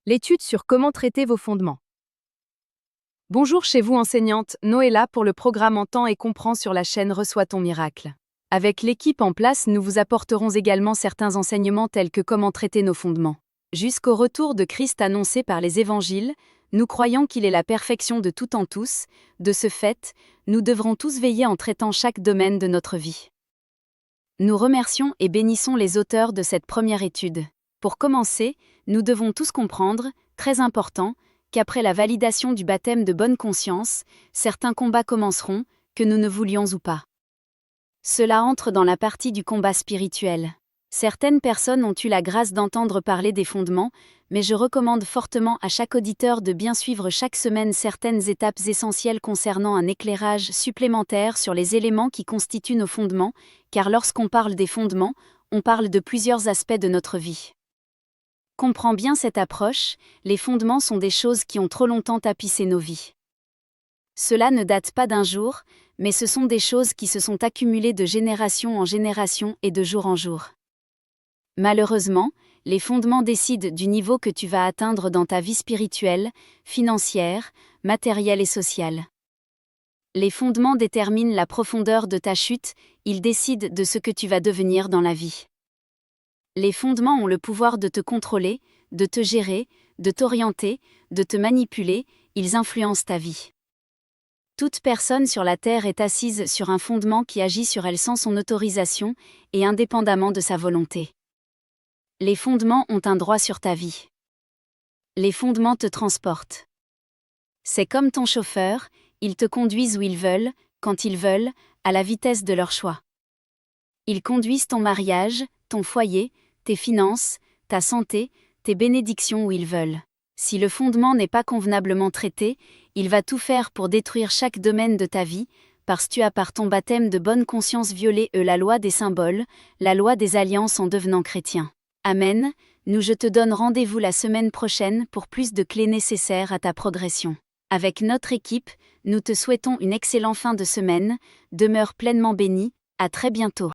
L'étude sur comment traiter vos fondements. Bonjour chez vous enseignante, Noëlla pour le programme Entends et comprends sur la chaîne Reçois ton miracle. Avec l'équipe en place, nous vous apporterons également certains enseignements tels que comment traiter nos fondements. Jusqu'au retour de Christ annoncé par les évangiles, nous croyons qu'il est la perfection de tout en tous. De ce fait, nous devrons tous veiller en traitant chaque domaine de notre vie. Nous remercions et bénissons les auteurs de cette première étude. Pour commencer, nous devons tous comprendre, très important, qu'après la validation du baptême de bonne conscience, certains combats commenceront, que nous ne voulions ou pas. Cela entre dans la partie du combat spirituel. Certaines personnes ont eu la grâce d'entendre parler des fondements, mais je recommande fortement à chaque auditeur de bien suivre chaque semaine certaines étapes essentielles concernant un éclairage supplémentaire sur les éléments qui constituent nos fondements, car lorsqu'on parle des fondements, on parle de plusieurs aspects de notre vie. Comprends bien cette approche, les fondements sont des choses qui ont trop longtemps tapissé nos vies. Cela ne date pas d'un jour, mais ce sont des choses qui se sont accumulées de génération en génération et de jour en jour. Malheureusement, les fondements décident du niveau que tu vas atteindre dans ta vie spirituelle, financière, matérielle et sociale. Les fondements déterminent la profondeur de ta chute, ils décident de ce que tu vas devenir dans la vie. Les fondements ont le pouvoir de te contrôler, de te gérer, de t'orienter, de te manipuler, ils influencent ta vie. Toute personne sur la Terre est assise sur un fondement qui agit sur elle sans son autorisation et indépendamment de sa volonté. Les fondements ont un droit sur ta vie. Les fondements te transportent. C'est comme ton chauffeur, ils te conduisent où ils veulent, quand ils veulent, à la vitesse de leur choix. Ils conduisent ton mariage, ton foyer, tes finances, ta santé, tes bénédictions où ils veulent. Si le fondement n'est pas convenablement traité, il va tout faire pour détruire chaque domaine de ta vie, parce que tu as par ton baptême de bonne conscience violé la loi des symboles, la loi des alliances en devenant chrétien. Amen, je te donne rendez-vous la semaine prochaine pour plus de clés nécessaires à ta progression. Avec notre équipe, nous te souhaitons une excellente fin de semaine, demeure pleinement bénie, à très bientôt.